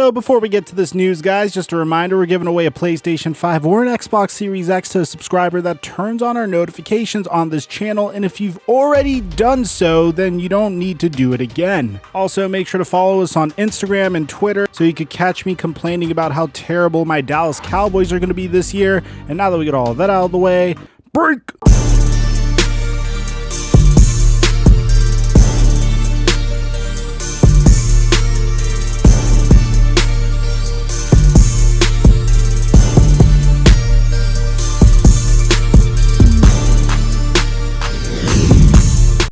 So before we get to this news, guys, just a reminder, we're giving away a PlayStation 5 or an Xbox Series X to a subscriber that turns on our notifications on this channel, and if you've already done so, then you don't need to do it again. Also, make sure to follow us on Instagram and Twitter so you could catch me complaining about how terrible my Dallas Cowboys are going to be this year. And now that we get all of that out of the way, break!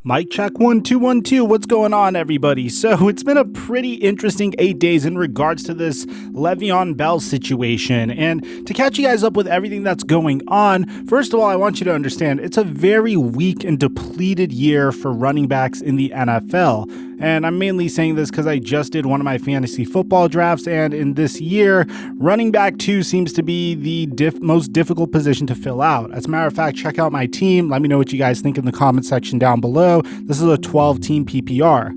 Mic check 1 2 1 2. What's going on, everybody? So it's been a pretty interesting 8 days in regards to this Le'Veon Bell situation. And to catch you guys up with everything that's going on, first of all, I want you to understand it's a very weak and depleted year for running backs in the NFL. And I'm mainly saying this because I just did one of my fantasy football drafts, and in this year, running back 2 seems to be the most difficult position to fill out. As a matter of fact, check out my team. Let me know what you guys think in the comment section down below. This is a 12-team PPR.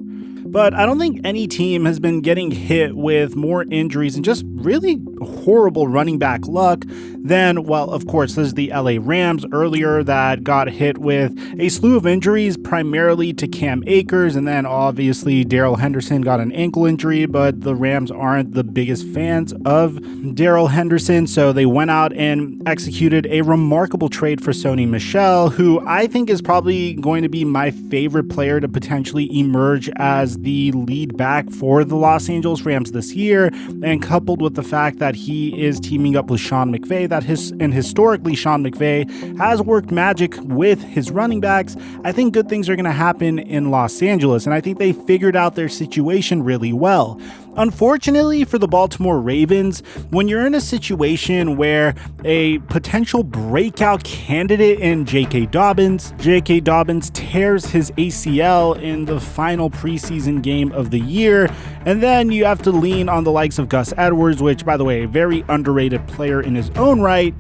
But I don't think any team has been getting hit with more injuries and just really horrible running back luck than, well, of course, there's the LA Rams earlier that got hit with a slew of injuries, primarily to Cam Akers, and then obviously Darrell Henderson got an ankle injury, but the Rams aren't the biggest fans of Darrell Henderson, so they went out and executed a remarkable trade for Sony Michel, who I think is probably going to be my favorite player to potentially emerge as the lead back for the Los Angeles Rams this year, and coupled with the fact that he is teaming up with Sean McVay, historically Sean McVay has worked magic with his running backs, I think good things are going to happen in Los Angeles, and I think they figured out their situation really well. Unfortunately for the Baltimore Ravens, when you're in a situation where a potential breakout candidate in J.K. Dobbins tears his ACL in the final preseason game of the year, and then you have to lean on the likes of Gus Edwards, which, by the way, a very underrated player in his own right,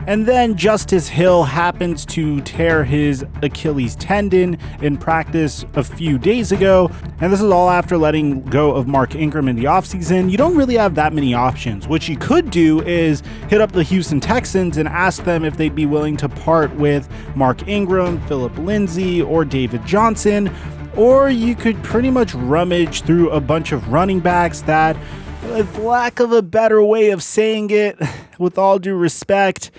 and then Justice Hill happens to tear his Achilles tendon in practice a few days ago, and this is all after letting go of Mark Ingram in the offseason. You don't really have that many options. What you could do is hit up the Houston Texans and ask them if they'd be willing to part with Mark Ingram, Phillip Lindsay, or David Johnson, or you could pretty much rummage through a bunch of running backs that, with lack of a better way of saying it, with all due respect,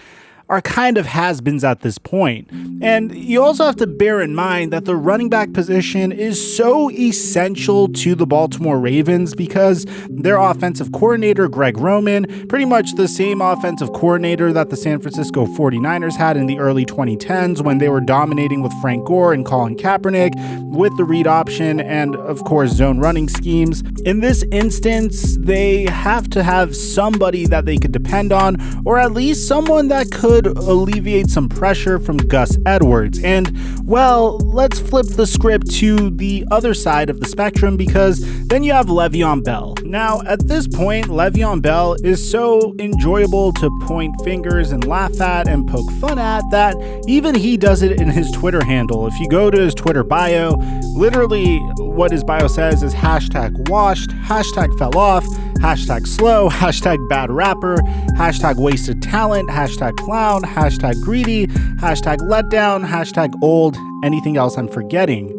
are kind of has-beens at this point. And you also have to bear in mind that the running back position is so essential to the Baltimore Ravens because their offensive coordinator, Greg Roman, pretty much the same offensive coordinator that the San Francisco 49ers had in the early 2010s when they were dominating with Frank Gore and Colin Kaepernick with the read option and, of course, zone running schemes. In this instance, they have to have somebody that they could depend on, or at least someone that could alleviate some pressure from Gus Edwards. And, well, let's flip the script to the other side of the spectrum because then you have Le'Veon Bell. Now, at this point, Le'Veon Bell is so enjoyable to point fingers and laugh at and poke fun at that even he does it in his Twitter handle. If you go to his Twitter bio, literally what his bio says is hashtag washed, hashtag fell off, hashtag slow, hashtag bad rapper, hashtag wasted talent, hashtag clown, hashtag greedy, hashtag letdown, hashtag old, anything else I'm forgetting.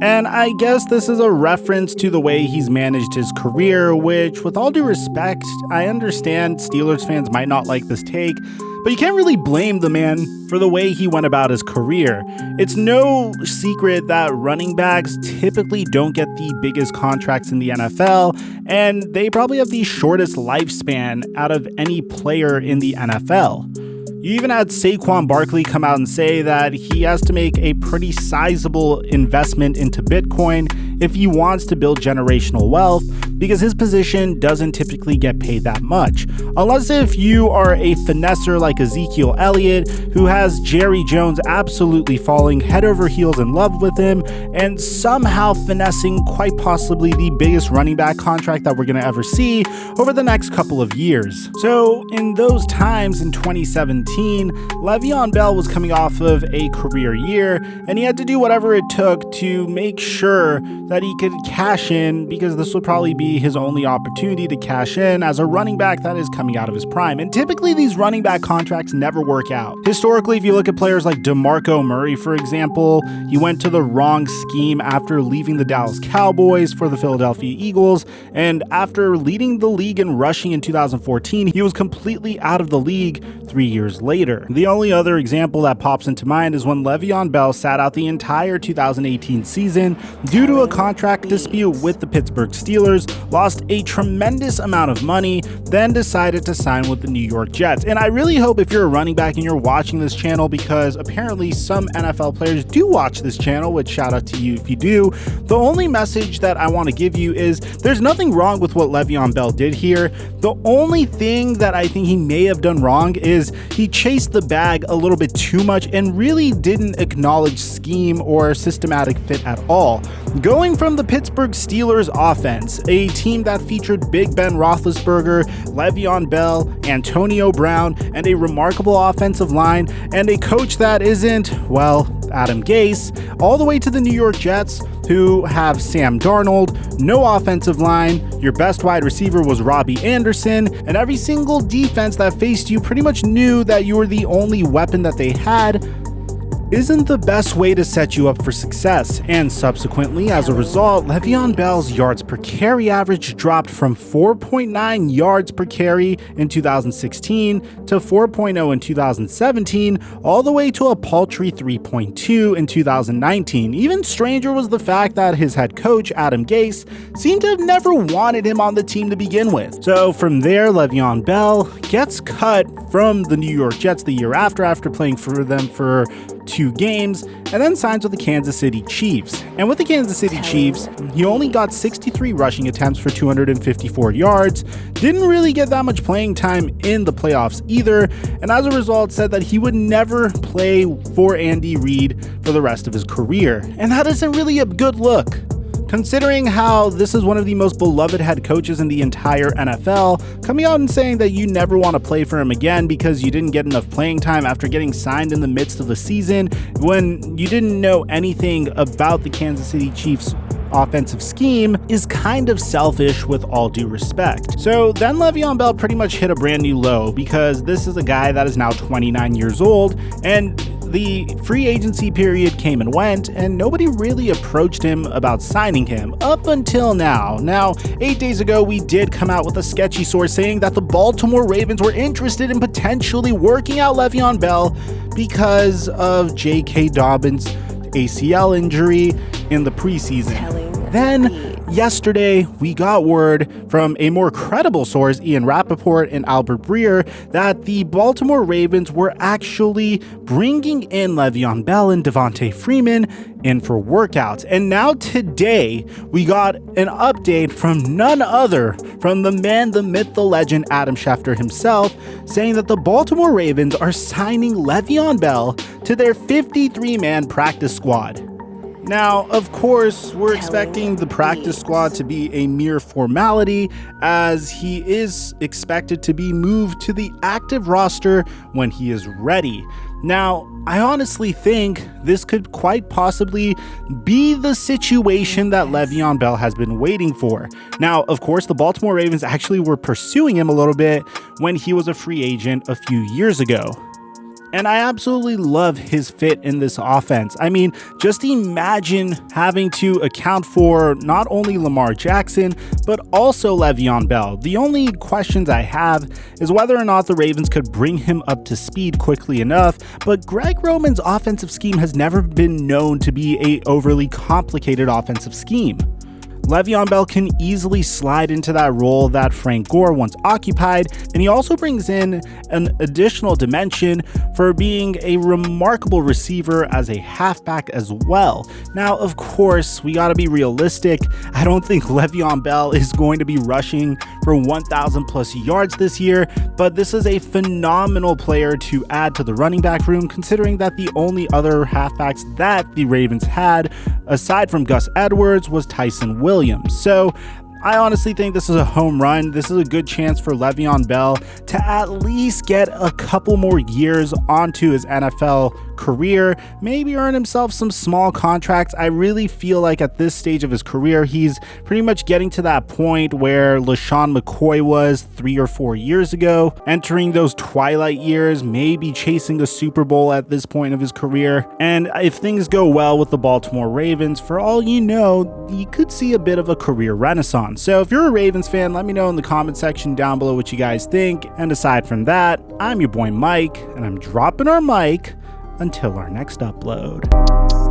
And I guess this is a reference to the way he's managed his career, which, with all due respect, I understand Steelers fans might not like this take, but you can't really blame the man for the way he went about his career. It's no secret that running backs typically don't get the biggest contracts in the NFL, and they probably have the shortest lifespan out of any player in the NFL. You even had Saquon Barkley come out and say that he has to make a pretty sizable investment into Bitcoin if he wants to build generational wealth, because his position doesn't typically get paid that much. Unless if you are a finesser like Ezekiel Elliott, who has Jerry Jones absolutely falling head over heels in love with him, and somehow finessing quite possibly the biggest running back contract that we're going to ever see over the next couple of years. So in those times in 2017, Le'Veon Bell was coming off of a career year, and he had to do whatever it took to make sure that he could cash in, because this would probably be his only opportunity to cash in as a running back that is coming out of his prime. And typically these running back contracts never work out. Historically, if you look at players like DeMarco Murray, for example, he went to the wrong scheme after leaving the Dallas Cowboys for the Philadelphia Eagles, and after leading the league in rushing in 2014, he was completely out of the league 3 years later. The only other example that pops into mind is when Le'Veon Bell sat out the entire 2018 season due to a contract dispute with the Pittsburgh Steelers, lost a tremendous amount of money, then decided to sign with the New York Jets. And I really hope if you're a running back and you're watching this channel, because apparently some NFL players do watch this channel, which shout out to you if you do, the only message that I want to give you is there's nothing wrong with what Le'Veon Bell did here. The only thing that I think he may have done wrong is he chased the bag a little bit too much and really didn't acknowledge scheme or systematic fit at all. Going from the Pittsburgh Steelers offense, a team that featured Big Ben Roethlisberger, Le'Veon Bell, Antonio Brown, and a remarkable offensive line, and a coach that isn't, well, Adam Gase, all the way to the New York Jets, who have Sam Darnold, no offensive line, your best wide receiver was Robbie Anderson, and every single defense that faced you pretty much knew that you were the only weapon that they had, isn't the best way to set you up for success. And subsequently, as a result, Le'Veon Bell's yards per carry average dropped from 4.9 yards per carry in 2016 to 4.0 in 2017, all the way to a paltry 3.2 in 2019. Even stranger was the fact that his head coach, Adam Gase, seemed to have never wanted him on the team to begin with. So from there, Le'Veon Bell gets cut from the New York Jets the year after playing for them for 2 games, and then signs with the Kansas City Chiefs. And with the Kansas City Chiefs, he only got 63 rushing attempts for 254 yards, didn't really get that much playing time in the playoffs either, and as a result said that he would never play for Andy Reid for the rest of his career. And that isn't really a good look, considering how this is one of the most beloved head coaches in the entire NFL, coming out and saying that you never want to play for him again because you didn't get enough playing time after getting signed in the midst of the season when you didn't know anything about the Kansas City Chiefs offensive scheme, is kind of selfish, with all due respect. So then Le'Veon Bell pretty much hit a brand new low, because this is a guy that is now 29 years old, and the free agency period came and went, and nobody really approached him about signing him up until now. Now, 8 days ago, we did come out with a sketchy source saying that the Baltimore Ravens were interested in potentially working out Le'Veon Bell because of J.K. Dobbins' ACL injury in the preseason. Then, yesterday, we got word from a more credible source, Ian Rappaport and Albert Breer, that the Baltimore Ravens were actually bringing in Le'Veon Bell and Devontae Freeman in for workouts. And now today, we got an update from none other from the man, the myth, the legend, Adam Schefter himself, saying that the Baltimore Ravens are signing Le'Veon Bell to their 53-man practice squad. Now, of course, we're expecting the practice squad to be a mere formality, as he is expected to be moved to the active roster when he is ready. Now, I honestly think this could quite possibly be the situation that Le'Veon Bell has been waiting for. Now, of course, the Baltimore Ravens actually were pursuing him a little bit when he was a free agent a few years ago. And I absolutely love his fit in this offense. I mean, just imagine having to account for not only Lamar Jackson, but also Le'Veon Bell. The only questions I have is whether or not the Ravens could bring him up to speed quickly enough, but Greg Roman's offensive scheme has never been known to be an overly complicated offensive scheme. Le'Veon Bell can easily slide into that role that Frank Gore once occupied, and he also brings in an additional dimension for being a remarkable receiver as a halfback as well. Now, of course, we gotta be realistic. I don't think Le'Veon Bell is going to be rushing for 1,000 plus yards this year, but this is a phenomenal player to add to the running back room, considering that the only other halfbacks that the Ravens had, aside from Gus Edwards, was Tyson Williams. So I honestly think this is a home run. This is a good chance for Le'Veon Bell to at least get a couple more years onto his NFL career, maybe earn himself some small contracts. I really feel like at this stage of his career, he's pretty much getting to that point where LaShawn McCoy was 3 or 4 years ago, entering those twilight years, maybe chasing a Super Bowl at this point of his career. And if things go well with the Baltimore Ravens, for all you know, you could see a bit of a career renaissance. So if you're a Ravens fan, let me know in the comment section down below what you guys think. And aside from that, I'm your boy Mike, and I'm dropping our mic until our next upload.